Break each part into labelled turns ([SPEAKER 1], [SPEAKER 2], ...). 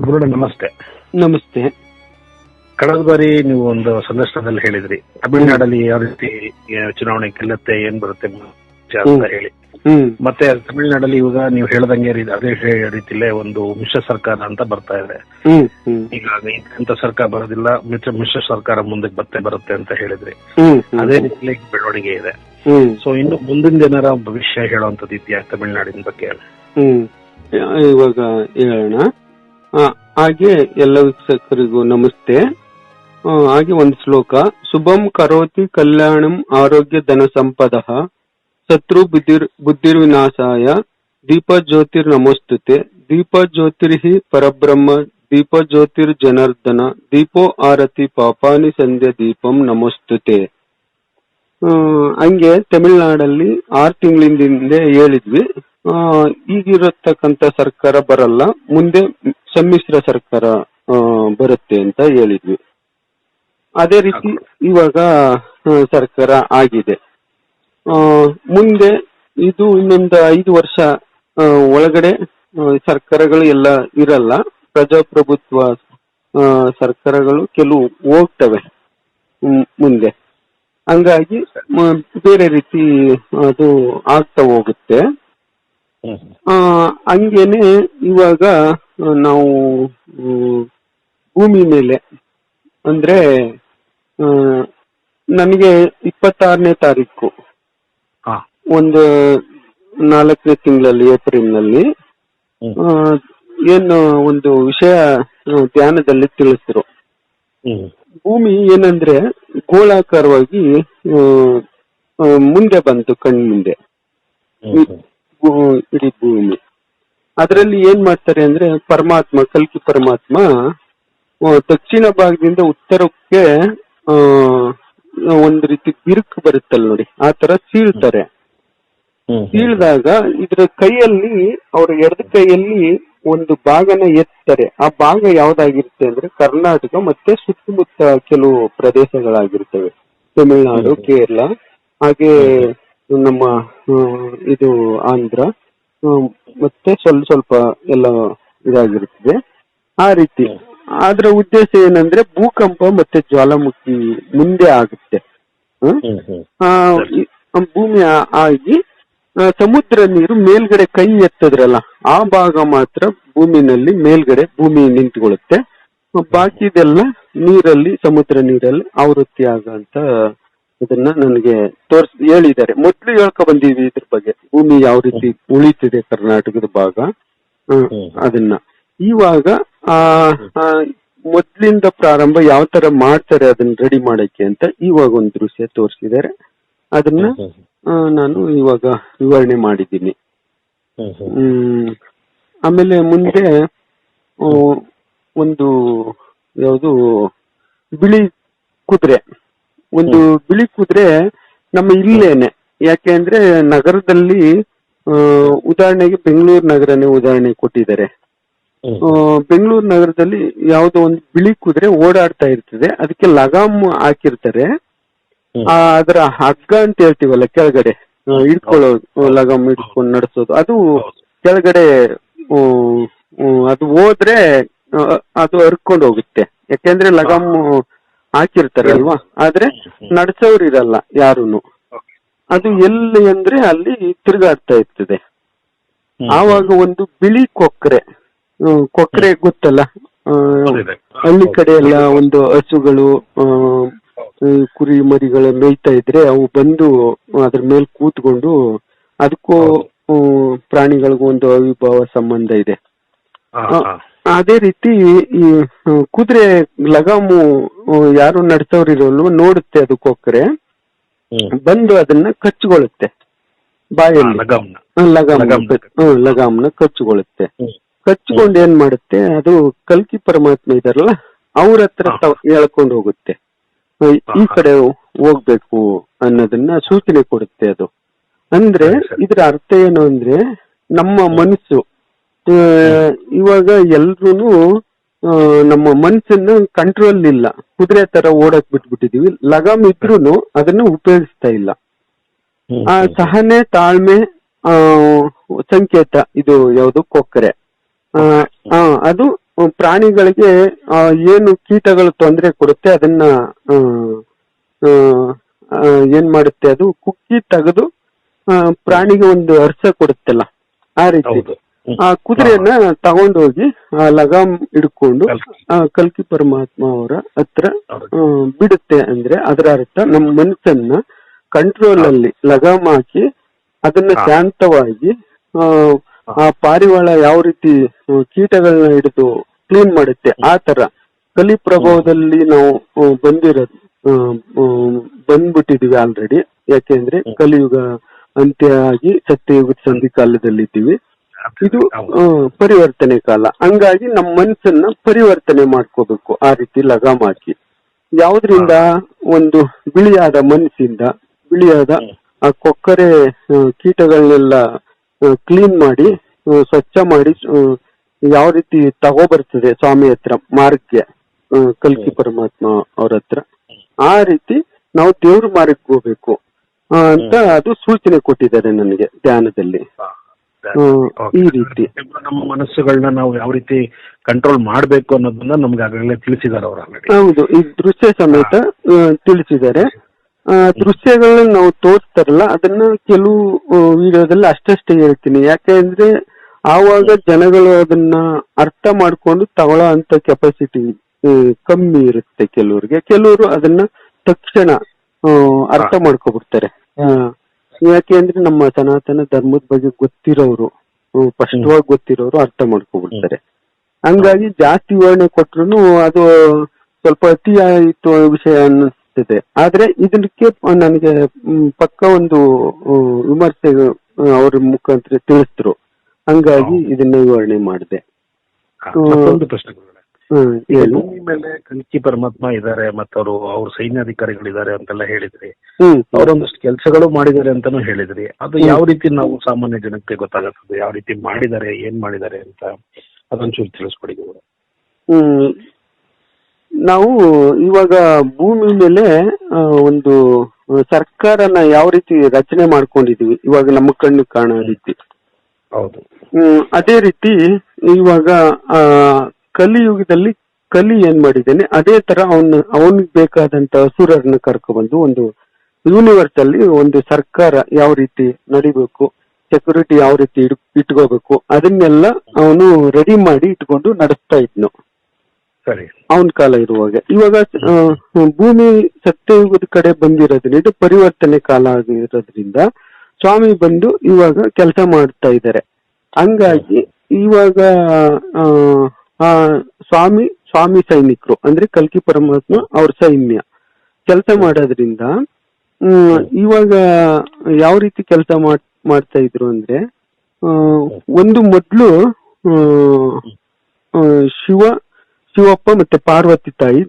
[SPEAKER 1] ಗುರುಡ ನಮಸ್ತೆ.
[SPEAKER 2] ನಮಸ್ತೆ.
[SPEAKER 1] ಕಳೆದ ಬಾರಿ ನೀವು ಒಂದು ಸಂದರ್ಶನದಲ್ಲಿ ಹೇಳಿದ್ರಿ ತಮಿಳುನಾಡಲ್ಲಿ ಯಾವ ರೀತಿ ಚುನಾವಣೆ ಗೆಲ್ಲುತ್ತೆ, ಏನ್ ಬರುತ್ತೆ ಅಂತ ಹೇಳಿ. ಮತ್ತೆ ತಮಿಳುನಾಡಲ್ಲಿ ಇವಾಗ ನೀವು ಹೇಳ್ದಂಗೆ ಅದೇ ರೀತಿಲೇ ಒಂದು ಮಿಶ್ರ ಸರ್ಕಾರ ಅಂತ ಬರ್ತಾ ಇದೆ. ಈಗ ಇಂಥ ಸರ್ಕಾರ ಬರೋದಿಲ್ಲ, ಮಿಶ್ರ ಸರ್ಕಾರ ಮುಂದಕ್ಕೆ ಬರುತ್ತೆ ಅಂತ ಹೇಳಿದ್ರಿ. ಅದೇ ರೀತಿಲಿ ಬೆಳವಣಿಗೆ ಇದೆ. ಸೊ ಇನ್ನು ಮುಂದಿನ ಜನರ ಭವಿಷ್ಯ ಹೇಳುವಂತದ್ದು ಇದೆಯಾ ತಮಿಳುನಾಡಿನ ಬಗ್ಗೆ?
[SPEAKER 2] ಇವಾಗ ಹೇಳೋಣ. ಹಾಗೆ ಎಲ್ಲ ವೀಕ್ಷಕರಿಗೂ ನಮಸ್ತೆ. ಹಾಗೆ ಒಂದು ಶ್ಲೋಕ: ಶುಭಂ ಕರೋತಿ ಕಲ್ಯಾಣಂ ಆರೋಗ್ಯ ಧನ ಸಂಪದಃ ಶತ್ರು ಬುದ್ಧಿರ್ವಿನಾಶಾಯ ದೀಪ ಜ್ಯೋತಿರ್ ನಮೋಸ್ತುತೆ ದೀಪ ಜ್ಯೋತಿರ್ಹಿ ಪರಬ್ರಹ್ಮ ದೀಪ ಜ್ಯೋತಿರ್ ಜನಾರ್ದನ ದೀಪೋ ಆರತಿ ಪಾಪಾನಿ ಸಂಧ್ಯಾ ದೀಪಂ ನಮೋಸ್ತುತೆ. ಹಂಗೆ ತಮಿಳುನಾಡಲ್ಲಿ 6 ತಿಂಗಳಿಂದ ಹೇಳಿದ್ವಿ. ಈಗಿರತಕ್ಕಂತ ಸರ್ಕಾರ ಬರಲ್ಲ, ಮುಂದೆ ಸಮ್ಮಿಶ್ರ ಸರ್ಕಾರ ಬರುತ್ತೆ ಅಂತ ಹೇಳಿದ್ವಿ. ಅದೇ ರೀತಿ ಇವಾಗ ಸರ್ಕಾರ ಆಗಿದೆ. ಮುಂದೆ ಇದು ಇನ್ನೊಂದು 5 ವರ್ಷ ಒಳಗಡೆ ಸರ್ಕಾರಗಳು ಎಲ್ಲ ಇರಲ್ಲ, ಪ್ರಜಾಪ್ರಭುತ್ವ ಸರ್ಕಾರಗಳು ಕೆಲವು ಹೋಗ್ತವೆ ಮುಂದೆ. ಹಂಗಾಗಿ ಬೇರೆ ರೀತಿ ಅದು ಆಗ್ತಾ ಹೋಗುತ್ತೆ. ಹಂಗೇನೆ ಇವಾಗ ನಾವು ಭೂಮಿ ಮೇಲೆ ಅಂದ್ರೆ ನನಗೆ 26ನೇ ತಾರೀಕು ಒಂದು 4ನೇ ತಿಂಗಳಲ್ಲಿ ಏಪ್ರಿಲ್ನಲ್ಲಿ ಏನು ಒಂದು ವಿಷಯ ಧ್ಯಾನದಲ್ಲಿ ತಿಳಿಸಿದ್ರು. ಭೂಮಿ ಏನಂದ್ರೆ ಗೋಳಾಕಾರವಾಗಿ ಮುಂದೆ ಬಂತು, ಕಣ್ಮುಂದೆ ಇಡೀ ಭೂಮಿ. ಅದರಲ್ಲಿ ಏನ್ ಮಾಡ್ತಾರೆ ಅಂದ್ರೆ ಪರಮಾತ್ಮ, ಕಲ್ಕಿ ಪರಮಾತ್ಮ ದಕ್ಷಿಣ ಭಾಗದಿಂದ ಉತ್ತರಕ್ಕೆ ಒಂದು ರೀತಿ ಬಿರುಕು ಬರುತ್ತಲ್ಲ ನೋಡಿ, ಆ ತರ ಸೀಳ್ತಾರೆ. ಸೀಳ್ದಾಗ ಇದ್ರ ಕೈಯಲ್ಲಿ, ಅವ್ರ ಎಡದ ಕೈಯಲ್ಲಿ ಒಂದು ಭಾಗನ ಎತ್ತಾರೆ. ಆ ಭಾಗ ಯಾವ್ದಾಗಿರುತ್ತೆ ಅಂದ್ರೆ ಕರ್ನಾಟಕ ಮತ್ತೆ ಸುತ್ತಮುತ್ತ ಕೆಲವು ಪ್ರದೇಶಗಳಾಗಿರ್ತವೆ, ತಮಿಳುನಾಡು, ಕೇರಳ, ಹಾಗೆ ನಮ್ಮ ಇದು ಆಂಧ್ರ, ಮತ್ತೆ ಸ್ವಲ್ಪ ಎಲ್ಲ ಇದಾಗಿರ್ತದೆ. ಆ ರೀತಿ ಅದ್ರ ಉದ್ದೇಶ ಏನಂದ್ರೆ ಭೂಕಂಪ ಮತ್ತೆ ಜ್ವಾಲಾಮುಖಿ ಮುಂದೆ ಆಗುತ್ತೆ. ಭೂಮಿ ಆಗಿ ಸಮುದ್ರ ನೀರು ಮೇಲ್ಗಡೆ ಕೈ ಎತ್ತದ್ರಲ್ಲ, ಆ ಭಾಗ ಮಾತ್ರ ಭೂಮಿನಲ್ಲಿ ಮೇಲ್ಗಡೆ ಭೂಮಿ ನಿಂತುಕೊಳ್ಳುತ್ತೆ. ಬಾಕಿದೆಲ್ಲ ನೀರಲ್ಲಿ, ಸಮುದ್ರ ನೀರಲ್ಲಿ ಆವೃತ್ತಿ ಆಗಂತ ಇದನ್ನ ನನಗೆ ಹೇಳಿದ್ದಾರೆ. ಮೊದ್ಲು ಹೇಳ್ಕೊ ಬಂದೀವಿ ಇದ್ರ ಬಗ್ಗೆ, ಭೂಮಿ ಯಾವ ರೀತಿ ಉಳಿತಿದೆ ಕರ್ನಾಟಕದ ಭಾಗ ಅದನ್ನ. ಇವಾಗ ಮೊದ್ಲಿಂದ ಪ್ರಾರಂಭ ಯಾವ ತರ ಮಾಡ್ತಾರೆ ಅದನ್ನ ರೆಡಿ ಮಾಡಕ್ಕೆ ಅಂತ ಇವಾಗ ಒಂದು ದೃಶ್ಯ ತೋರಿಸಿದ್ದಾರೆ. ಅದನ್ನ ನಾನು ಇವಾಗ ವಿವರಣೆ ಮಾಡಿದ್ದೀನಿ. ಆಮೇಲೆ ಮುಂದೆ ಒಂದು ಯಾವುದು ಬಿಳಿ ಕುದುರೆ, ಒಂದು ಬಿಳಿ ಕುದುರೆ ನಮ್ಮ ಇಲ್ಲೇನೆ. ಯಾಕೆ ಅಂದ್ರೆ ನಗರದಲ್ಲಿ ಉದಾಹರಣೆಗೆ ಬೆಂಗಳೂರು ನಗರನೇ ಉದಾಹರಣೆ ಕೊಟ್ಟಿದ್ದಾರೆ. ಬೆಂಗಳೂರು ನಗರದಲ್ಲಿ ಯಾವುದೋ ಒಂದು ಬಿಳಿ ಕುದುರೆ ಓಡಾಡ್ತಾ ಇರ್ತದೆ, ಅದಕ್ಕೆ ಲಗಾಮ್ ಹಾಕಿರ್ತಾರೆ. ಅದರ ಹಗ್ಗ ಅಂತ ಹೇಳ್ತೀವಲ್ಲ ಕೆಳಗಡೆ ಹಿಡ್ಕೊಳ್ಳೋದು, ಲಗಾಮ್ ಹಿಡ್ಕೊಂಡು ನಡೆಸೋದು, ಅದು ಕೆಳಗಡೆ ಅದು ಹೋದ್ರೆ ಅದು ಹರ್ಕೊಂಡು ಹೋಗುತ್ತೆ. ಯಾಕೆಂದ್ರೆ ಲಗಾಮ್ ಹಾಕಿರ್ತಾರೆ ಅಲ್ವಾ, ಆದ್ರೆ ನಡ್ಸೋರು ಇರಲ್ಲ ಯಾರುನು. ಅದು ಎಲ್ಲಿ ಅಂದ್ರೆ ಅಲ್ಲಿ ತಿರುಗಾಡ್ತಾ ಇರ್ತದೆ. ಆವಾಗ ಒಂದು ಬಿಳಿ ಕೊಕ್ರೆ ಗೊತ್ತಲ್ಲ, ಹಳ್ಳಿ ಕಡೆ ಎಲ್ಲ ಒಂದು ಹಸುಗಳು ಕುರಿ ಮರಿಗಳು ಮೇಯ್ತಾ ಇದ್ರೆ ಅವು ಬಂದು ಅದ್ರ ಮೇಲೆ ಕೂತ್ಕೊಂಡು, ಅದಕ್ಕೂ ಪ್ರಾಣಿಗಳಿಗೂ ಒಂದು ಅವಿಭಾವ ಸಂಬಂಧ ಇದೆ. ಅದೇ ರೀತಿ ಈ ಕುದುರೆ ಲಗಾಮು ಯಾರು ನಡ್ಸೋರಿರೋಲ್ವ ನೋಡುತ್ತೆ, ಅದು ಕೊಕ್ರೆ ಬಂದು ಅದನ್ನ ಕಚ್ಕೊಳ್ಳುತ್ತೆ ಬಾಯಲ್ಲಿ, ಲಗಾಮ್ನ ಕಚ್ಕೊಳ್ಳುತ್ತೆ. ಕಚ್ಕೊಂಡು ಏನ್ ಮಾಡುತ್ತೆ, ಅದು ಕಲ್ಕಿ ಪರಮಾತ್ಮ ಇದಾರಲ್ಲ ಅವ್ರ ಹತ್ರ ಹೇಳ್ಕೊಂಡು ಹೋಗುತ್ತೆ, ಈ ಕಡೆ ಹೋಗ್ಬೇಕು ಅನ್ನೋದನ್ನ ಸೂಚನೆ ಕೊಡುತ್ತೆ. ಅದು ಅಂದ್ರೆ ಇದ್ರ ಅರ್ಥ ಏನು ಅಂದ್ರೆ ನಮ್ಮ ಮನಸ್ಸು ಇವಾಗ ಎಲ್ರೂನು ನಮ್ಮ ಮನಸ್ಸನ್ನು ಕಂಟ್ರೋಲ್ ಇಲ್ಲ, ಕುದುರೆ ತರ ಓಡಕ್ ಬಿಟ್ಬಿಟ್ಟಿದೀವಿ. ಲಗಾಮ್ ಇದ್ರೂನು ಅದನ್ನ ಉಪಯೋಗಿಸ್ತಾ ಇಲ್ಲ. ಆ ಸಹನೆ, ತಾಳ್ಮೆ ಸಂಕೇತ ಇದು ಯಾವುದು ಕೊಕ್ಕರೆ, ಅದು ಪ್ರಾಣಿಗಳಿಗೆ ಏನು ಕೀಟಗಳು ತೊಂದರೆ ಕೊಡುತ್ತೆ ಅದನ್ನ ಏನ್ ಮಾಡುತ್ತೆ, ಅದು ಕುಕ್ಕಿ ತೆಗೆದು ಪ್ರಾಣಿಗೆ ಒಂದು ಅರ್ಸ ಕೊಡುತ್ತಲ್ಲ ಆ ರೀತಿ ಆ ಕುದುರೆಯನ್ನ ತಗೊಂಡೋಗಿ ಲಗಾಮ್ ಹಿಡ್ಕೊಂಡು ಕಲ್ಕಿ ಪರಮಾತ್ಮ ಅವರ ಹತ್ರ ಬಿಡುತ್ತೆ. ಅಂದ್ರೆ ಅದರ ಅರ್ಥ ನಮ್ಮ ಮನಸ್ಸನ್ನ ಕಂಟ್ರೋಲ್ ಅಲ್ಲಿ ಲಗಾಮ್ ಹಾಕಿ ಅದನ್ನ ಶಾಂತವಾಗಿ ಆ ಪಾರಿವಾಳ ಯಾವ ರೀತಿ ಕೀಟಗಳನ್ನ ಹಿಡಿದು ಕ್ಲೀನ್ ಮಾಡುತ್ತೆ ಆ ತರ ಕಲಿ ಪ್ರಭಾವದಲ್ಲಿ ನಾವು ಬಂದ್ಬಿಟ್ಟಿದೀವಿ ಆಲ್ರೆಡಿ. ಯಾಕೆಂದ್ರೆ ಕಲಿಯುಗ ಅಂತ್ಯ ಆಗಿ ಸತ್ಯಯುಗದ ಸಂಧಿ ಕಾಲದಲ್ಲಿದ್ದೀವಿ. ಇದು ಪರಿವರ್ತನೆ ಕಾಲ. ಹಂಗಾಗಿ ನಮ್ಮ ಮನಸ್ಸನ್ನ ಪರಿವರ್ತನೆ ಮಾಡ್ಕೋಬೇಕು ಆ ರೀತಿ ಲಗಾಮ್ ಹಾಕಿ. ಯಾವ್ದ್ರಿಂದ? ಒಂದು ಬಿಳಿಯಾದ ಮನಸ್ಸಿಂದ ಬಿಳಿಯಾದ ಆ ಕೊಕ್ಕರೆ ಕೀಟಗಳನ್ನೆಲ್ಲ ಕ್ಲೀನ್ ಮಾಡಿ ಸ್ವಚ್ಛ ಮಾಡಿ ಯಾವ ರೀತಿ ತಗೋಬರ್ತದೆ ಸ್ವಾಮಿ ಹತ್ರ ಮಾರ್ಗಕ್ಕೆ, ಕಲ್ಕಿ ಪರಮಾತ್ಮ ಅವ್ರ ಹತ್ರ, ಆ ರೀತಿ ನಾವು ದೇವ್ರ ಮಾರ್ಗಕ್ಕೆ ಹೋಗ್ಬೇಕು ಅಂತ ಅದು ಸೂಚನೆ ಕೊಟ್ಟಿದ್ದಾರೆ ನನಗೆ ಧ್ಯಾನದಲ್ಲಿ. ಈ ರೀತಿ
[SPEAKER 1] ನಮ್ಮ ಮನಸ್ಸುಗಳನ್ನ ನಾವು ಯಾವ ರೀತಿ ಕಂಟ್ರೋಲ್ ಮಾಡ್ಬೇಕು ಅನ್ನೋದನ್ನ ನಮ್ಗೆ ಆಗಲೇ ತಿಳಿಸಿದ್ದಾರೆ ಅವರು.
[SPEAKER 2] ಹೌದು, ಈ ದೃಶ್ಯ ಸಮೇತ ತಿಳಿಸಿದ್ದಾರೆ. ದೃಶ್ಯಗಳನ್ನ ನಾವು ತೋರಿಸ್ತಾರಲ್ಲ ಅದನ್ನ ಕೆಲವು ವಿಡಿಯೋದಲ್ಲಿ ಅಷ್ಟೇ ಹೇಳ್ತೀನಿ. ಯಾಕೆಂದ್ರೆ ಆವಾಗ ಜನಗಳು ಅದನ್ನ ಅರ್ಥ ಮಾಡ್ಕೊಂಡು ತಗೊಳ್ಳೋ ಅಂತ ಕೆಪಾಸಿಟಿ ಕಮ್ಮಿ ಇರುತ್ತೆ ಕೆಲವ್ರಿಗೆ. ಕೆಲವರು ಅದನ್ನ ತಕ್ಷಣ ಅರ್ಥ ಮಾಡ್ಕೊಬಿಡ್ತಾರೆ. ಯಾಕೆಂದ್ರೆ ನಮ್ಮ ಸನಾತನ ಧರ್ಮದ ಬಗ್ಗೆ ಗೊತ್ತಿರೋರು, ಸ್ಪಷ್ಟವಾಗಿ ಗೊತ್ತಿರೋರು ಅರ್ಥ ಮಾಡ್ಕೊಬಿಡ್ತಾರೆ. ಹಂಗಾಗಿ ಜಾಸ್ತಿ ವಿವರಣೆ ಕೊಟ್ರು ಅದು ಸ್ವಲ್ಪ ಅತಿ ಆಯಿತು ವಿಷಯ ಅನ್ನಿಸ್ತದೆ. ಆದ್ರೆ ಇದಕ್ಕೆ ನನಗೆ ಪಕ್ಕ ಒಂದು ವಿಮರ್ಶೆ ಅವ್ರ ಮುಖಾಂತರ ತಿಳಿಸಿದ್ರು. ಹಂಗಾಗಿ ಇದನ್ನ ವಿವರಣೆ ಮಾಡಿದೆ.
[SPEAKER 1] ಮತ್ತೊಂದು ಪ್ರಶ್ನೆ, ಭೂಮಿ ಮೇಲೆ ಕಲ್ಕಿ ಪರಮಾತ್ಮ ಇದ್ದಾರೆ ಮತ್ತು ಅವ್ರ ಸೈನ್ಯಾಧಿಕಾರಿಗಳಿದ್ದಾರೆ ಅಂತೆಲ್ಲ ಹೇಳಿದ್ರಿ. ಅವರೊಂದಷ್ಟು ಕೆಲಸಗಳು ಮಾಡಿದ್ದಾರೆ ಅಂತಾನು ಹೇಳಿದ್ರಿ. ಅದು ಯಾವ ರೀತಿ ನಾವು ಸಾಮಾನ್ಯ ಜನಕ್ಕೆ ಗೊತ್ತಾಗುತ್ತದೆ, ಯಾವ ರೀತಿ ಮಾಡಿದ್ದಾರೆ, ಏನ್ ಮಾಡಿದ್ದಾರೆ ಅಂತ ಅದೊಂಚೂರು ತಿಳಿಸ್ಕೊಡಿ.
[SPEAKER 2] ನಾವು ಇವಾಗ ಭೂಮಿ ಮೇಲೆ ಒಂದು ಸರ್ಕಾರನ ಯಾವ ರೀತಿ ರಚನೆ ಮಾಡ್ಕೊಂಡಿದೀವಿ ಇವಾಗ ನಮ್ಮ ಕಣ್ಣು ಕಾಣೋ ರೀತಿ.
[SPEAKER 1] ಹೌದು.
[SPEAKER 2] ಅದೇ ರೀತಿ ಇವಾಗ ಕಲಿಯುಗದಲ್ಲಿ ಕಲಿ ಏನ್ ಮಾಡಿದ್ದೇನೆ ಅದೇ ತರ ಅವನಿಗೆ ಬೇಕಾದಂತ ಅಸುರರನ್ನ ಕರ್ಕೊಬಂದು ಒಂದು ಯೂನಿವರ್ಸ್ ಅಲ್ಲಿ ಒಂದು ಸರ್ಕಾರ ಯಾವ ರೀತಿ ನಡಿಬೇಕು, ಸೆಕ್ಯೂರಿಟಿ ಯಾವ ರೀತಿ ಇಟ್ಕೋಬೇಕು ಅದನ್ನೆಲ್ಲ ಅವನು ರೆಡಿ ಮಾಡಿ ಇಟ್ಕೊಂಡು ನಡೆಸ್ತಾ ಇದ್ನು
[SPEAKER 1] ಸರಿ
[SPEAKER 2] ಅವನ ಕಾಲ ಇರುವಾಗ. ಇವಾಗ ಭೂಮಿ ಸತ್ಯಯುಗದ ಕಡೆ ಬಂದಿರೋದ್ರಿಂದ ಇದು ಪರಿವರ್ತನೆ ಕಾಲ ಆಗಿರೋದ್ರಿಂದ ಸ್ವಾಮಿ ಬಂದು ಇವಾಗ ಕೆಲಸ ಮಾಡ್ತಾ ಇದ್ದಾರೆ. ಹಂಗಾಗಿ ಇವಾಗ ಸ್ವಾಮಿ ಸೈನಿಕರು ಅಂದ್ರೆ ಕಲ್ಕಿ ಪರಮಾತ್ಮ ಅವ್ರ ಸೈನ್ಯ ಕೆಲಸ ಮಾಡೋದ್ರಿಂದ ಇವಾಗ ಯಾವ ರೀತಿ ಕೆಲಸ ಮಾಡ್ತಾ ಇದ್ರು ಅಂದ್ರೆ ಒಂದು ಮೊದ್ಲು ಶಿವಪ್ಪ ಮತ್ತೆ ಪಾರ್ವತಿ ತಾಯಿ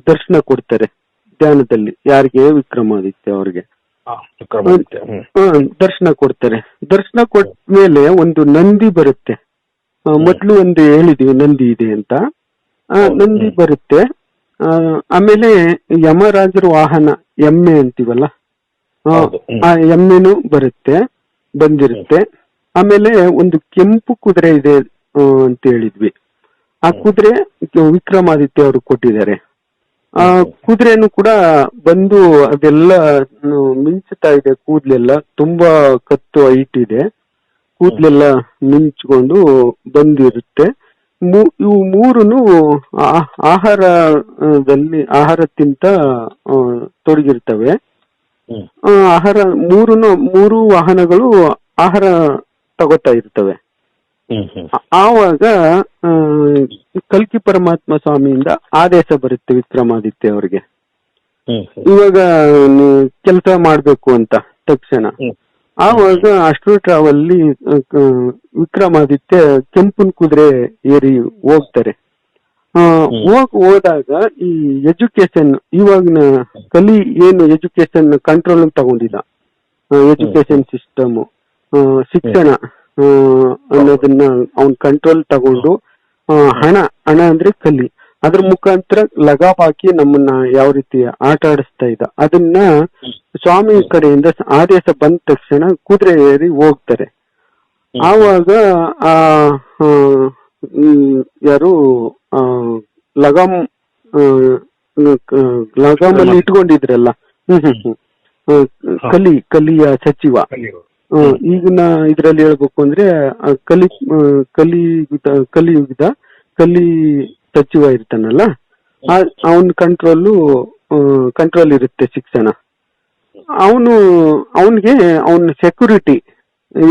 [SPEAKER 2] ದರ್ಶನ ಕೊಡ್ತಾರೆ ಧ್ಯಾನದಲ್ಲಿ. ಯಾರಿಗೆ? ವಿಕ್ರಮಾದಿತ್ಯ ಅವ್ರಿಗೆ ದರ್ಶನ ಕೊಡ್ತಾರೆ. ದರ್ಶನ ಕೊಟ್ಟ ಮೇಲೆ ಒಂದು ನಂದಿ ಬರುತ್ತೆ. ಮೊದ್ಲು ಒಂದು ಹೇಳಿದೀವಿ ನಂದಿ ಇದೆ ಅಂತ. ನಂದಿ ಬರುತ್ತೆ. ಆಮೇಲೆ ಯಮರಾಜರ ವಾಹನ ಎಮ್ಮೆ ಅಂತೀವಲ್ಲ, ಆ ಎಮ್ಮೆನೂ ಬಂದಿರುತ್ತೆ. ಆಮೇಲೆ ಒಂದು ಕೆಂಪು ಕುದುರೆ ಇದೆ ಅಂತ ಹೇಳಿದ್ವಿ. ಆ ಕುದುರೆ ವಿಕ್ರಮಾದಿತ್ಯ ಅವರು ಕೊಟ್ಟಿದ್ದಾರೆ. ಆ ಕುದುರೆನು ಕೂಡ ಬಂದು ಅದೆಲ್ಲ ಮಿಂಚುತ್ತಾ ಇದೆ. ಕೂದ್ಲೆಲ್ಲ ತುಂಬಾ ಕತ್ತು ಹೈಟ್ ಇದೆ. ಕೂದ್ಲೆಲ್ಲ ಮಿಂಚ್ಕೊಂಡು ಬಂದಿರುತ್ತೆ. ಇವು ಮೂರುನು ಆಹಾರ ತಿಂತ ತೊಡಗಿರ್ತವೆ. ಮೂರು ವಾಹನಗಳು ಆಹಾರ ತಗೋತಾ ಇರ್ತವೆ. ಆವಾಗ ಕಲ್ಕಿ ಪರಮಾತ್ಮ ಸ್ವಾಮಿಯಿಂದ ಆದೇಶ ಬರುತ್ತೆ ವಿಕ್ರಮಾದಿತ್ಯ ಅವರಿಗೆ, ಇವಾಗ ಕೆಲಸ ಮಾಡ್ಬೇಕು ಅಂತ ತಕ್ಷಣ. ಆವಾಗ ಅಷ್ಟು ಟ್ರಾವಲ್ಲಿ ವಿಕ್ರಮಾದಿತ್ಯ ಕೆಂಪನ್ ಕುದುರೆ ಏರಿ ಹೋಗ್ತಾರೆ. ಹೋದಾಗ ಈ ಎಜುಕೇಶನ್ ಇವಾಗಿನ ಕಲಿ ಏನು ಎಜುಕೇಶನ್ ಕಂಟ್ರೋಲ್ ತಗೊಂಡಿದ್ದ, ಎಜುಕೇಶನ್ ಸಿಸ್ಟಮ್ ಶಿಕ್ಷಣ ಅನ್ನೋದನ್ನ ಅವನ್ ಕಂಟ್ರೋಲ್ ತಗೊಂಡು ಹಣ ಅಂದ್ರೆ ಕಲಿ ಅದ್ರ ಮುಖಾಂತರ ಲಗಾಮ್ ಹಾಕಿ ನಮ್ಮನ್ನ ಯಾವ ರೀತಿ ಆಟ ಆಡಿಸ್ತಾ ಇದ್ದ ಅದನ್ನ ಸ್ವಾಮಿ ಕಡೆಯಿಂದ ಆದೇಶ ಬಂದ ತಕ್ಷಣ ಕುದುರೆ ಏರಿ ಹೋಗ್ತಾರೆ. ಆವಾಗ ಯಾರು ಲಗಾಮ್ ಲಗಾಮಲ್ಲಿ ಇಟ್ಕೊಂಡಿದ್ರಲ್ಲ. ಕಲಿಯ ಸಚಿವ. ಈಗಿನ ಇದ್ರಲ್ಲಿ ಹೇಳ್ಬೇಕು ಅಂದ್ರೆ ಕಲಿಯುಗದ ಕಲಿ ಸಚಿವ ಇರ್ತಾನಲ್ಲ, ಅವನ್ ಕಂಟ್ರೋಲ್ ಇರುತ್ತೆ ಶಿಕ್ಷಣ. ಅವನ್ಗೆ ಅವನ ಸೆಕ್ಯೂರಿಟಿ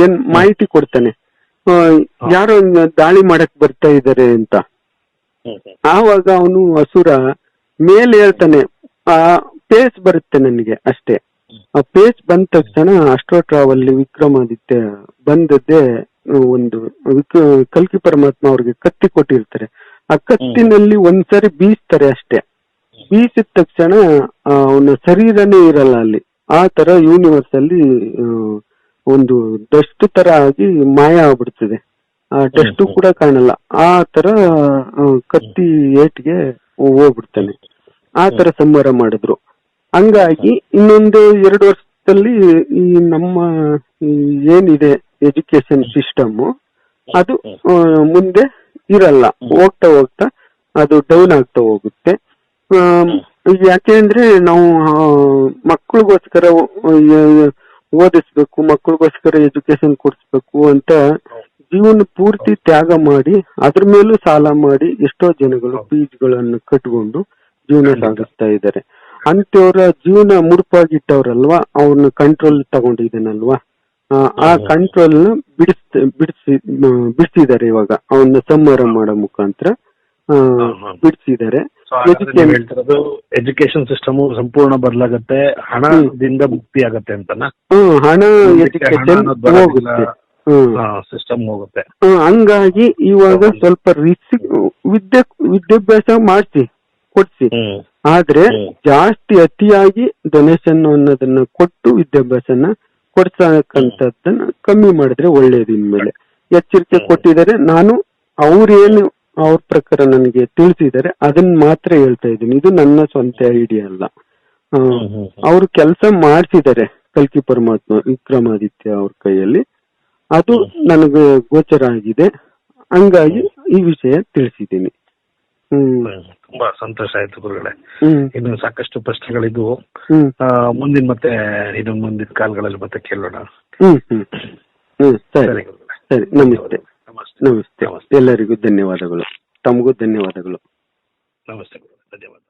[SPEAKER 2] ಏನ್ ಮಾಹಿತಿ ಕೊಡ್ತಾನೆ, ಯಾರೋ ದಾಳಿ ಮಾಡಕ್ ಬರ್ತಾ ಇದಾರೆ ಅಂತ. ಆವಾಗ ಅವನು ಅಸುರ ಮೇಲೆ ಹೇಳ್ತಾನೆ, ಆ ಪೇಸ್ ಬರುತ್ತೆ ನನಗೆ ಅಷ್ಟೇ. ಆ ಪೇಸ್ ಬಂದ ತಕ್ಷಣ ಅಷ್ಟೋಟ್ರಾವಲ್ಲಿ ವಿಕ್ರಮಾದಿತ್ಯ ಬಂದದ್ದೇ ಒಂದು ಕಲ್ಕಿ ಪರಮಾತ್ಮ ಅವ್ರಿಗೆ ಕತ್ತಿ ಕೊಟ್ಟಿರ್ತಾರೆ. ಆ ಕತ್ತಿನಲ್ಲಿ ಒಂದ್ಸರಿ ಬೀಸ್ತಾರೆ ಅಷ್ಟೇ. ಬೀಸಿದ ತಕ್ಷಣ ಅವನ ಶರೀರನೇ ಇರಲ್ಲ ಅಲ್ಲಿ. ಆ ತರ ಯೂನಿವರ್ಸ್ ಅಲ್ಲಿ ಒಂದು ಡಸ್ಟ್ ತರ ಆಗಿ ಮಾಯ ಆಗ್ಬಿಡ್ತದೆ. ಆ ಡಸ್ಟ್ ಕೂಡ ಕಾಣಲ್ಲ. ಆ ತರ ಕತ್ತಿ ಏಟ್ಗೆ ಹೋಗ್ಬಿಡ್ತಾನೆ. ಆ ತರ ಸಂಹಾರ ಮಾಡಿದ್ರು. ಹಂಗಾಗಿ ಇನ್ನೊಂದು 2 ವರ್ಷದಲ್ಲಿ ಈ ನಮ್ಮ ಏನಿದೆ ಎಜುಕೇಶನ್ ಸಿಸ್ಟಮ್ ಅದು ಮುಂದೆ ಇರಲ್ಲ. ಹೋಗ್ತಾ ಹೋಗ್ತಾ ಅದು ಡೌನ್ ಆಗ್ತಾ ಹೋಗುತ್ತೆ. ಯಾಕೆಂದ್ರೆ ನಾವು ಮಕ್ಕಳಿಗೋಸ್ಕರ ಓದಿಸ್ಬೇಕು, ಮಕ್ಕಳಿಗೋಸ್ಕರ ಎಜುಕೇಶನ್ ಕೊಡಿಸ್ಬೇಕು ಅಂತ ಜೀವನ ಪೂರ್ತಿ ತ್ಯಾಗ ಮಾಡಿ ಅದ್ರ ಮೇಲೂ ಸಾಲ ಮಾಡಿ ಎಷ್ಟೋ ಜನಗಳು ಫೀಸ್ಗಳನ್ನು ಕಟ್ಕೊಂಡು ಜೀವನ ಸಾಗಿಸ್ತಾ ಇದ್ದಾರೆ. ಅಂತವ್ರ ಜೀವನ ಮುಡುಪಾಗಿಟ್ಟವ್ರಲ್ವಾ, ಅವ್ರನ್ನ ಕಂಟ್ರೋಲ್ ತಗೊಂಡಿದ್ದಾನಲ್ವಾ, ಆ ಕಂಟ್ರೋಲ್ ನ ಬಿಡಿಸಿದ್ದಾರೆ. ಇವಾಗ ಅವನ್ನ ಸಂಹಾರ ಮಾಡೋ ಮುಖಾಂತರ ಬಿಡಿಸಿದ್ದಾರೆ.
[SPEAKER 1] ಎಜುಕೇಶನ್ ಸಿಸ್ಟಮ್ ಸಂಪೂರ್ಣ ಬದಲಾಗತ್ತೆ, ಹಣದಿಂದ ಮುಕ್ತಿ ಆಗತ್ತೆ ಅಂತನಾ?
[SPEAKER 2] ಹಣ ಎಜುಕೇಶನ್ ಹೋಗುತ್ತೆ,
[SPEAKER 1] ಸಿಸ್ಟಮ್ ಹೋಗುತ್ತೆ.
[SPEAKER 2] ಹಂಗಾಗಿ ಇವಾಗ ಸ್ವಲ್ಪ ವಿದ್ಯಾಭ್ಯಾಸ ಮಾಡಿಸಿ ಕೊಡ್ಸಿ, ಆದ್ರೆ ಜಾಸ್ತಿ ಅತಿಯಾಗಿ ಡೊನೇಷನ್ ಅನ್ನೋದನ್ನ ಕೊಟ್ಟು ವಿದ್ಯಾಭ್ಯಾಸನ ಕೊಡ್ಸಕ್ಕಂಥದ್ದನ್ನ ಕಮ್ಮಿ ಮಾಡಿದ್ರೆ ಒಳ್ಳೇದು. ಇನ್ಮೇಲೆ ಎಚ್ಚರಿಕೆ ಕೊಟ್ಟಿದ್ದಾರೆ. ನಾನು ಅವ್ರೇನು ಅವ್ರ ಪ್ರಕಾರ ನನಗೆ ತಿಳಿಸಿದ್ದಾರೆ ಅದನ್ನ ಮಾತ್ರ ಹೇಳ್ತಾ ಇದ್ದೀನಿ. ಇದು ನನ್ನ ಸ್ವಂತ ಐಡಿಯಾ ಅಲ್ಲ. ಅವರು ಕೆಲಸ ಮಾಡಿಸಿದ್ದಾರೆ ಕಲ್ಕಿ ಪರಮಾತ್ಮ ವಿಕ್ರಮಾದಿತ್ಯ ಅವ್ರ ಕೈಯಲ್ಲಿ. ಅದು ನನಗೆ ಗೋಚರ ಆಗಿದೆ. ಹಂಗಾಗಿ ಈ ವಿಷಯ ತಿಳಿಸಿದ್ದೀನಿ.
[SPEAKER 1] ತುಂಬಾ ಸಂತೋಷ ಆಯ್ತು ಗುರುಗಳೇ. ಇನ್ನು ಸಾಕಷ್ಟು ಪ್ರಶ್ನೆಗಳಿದ್ವು. ಮುಂದಿನ ಮುಂದಿನ ಕಾಲಗಳಲ್ಲಿ ಮತ್ತೆ ಕೇಳೋಣ.
[SPEAKER 2] ಸರಿ ಸರಿ. ನಮಸ್ತೆ. ನಮಸ್ತೆ. ಎಲ್ಲರಿಗೂ ಧನ್ಯವಾದಗಳು. ತಮಗೂ ಧನ್ಯವಾದಗಳು.
[SPEAKER 1] ನಮಸ್ತೆ ಗುರು, ಧನ್ಯವಾದ.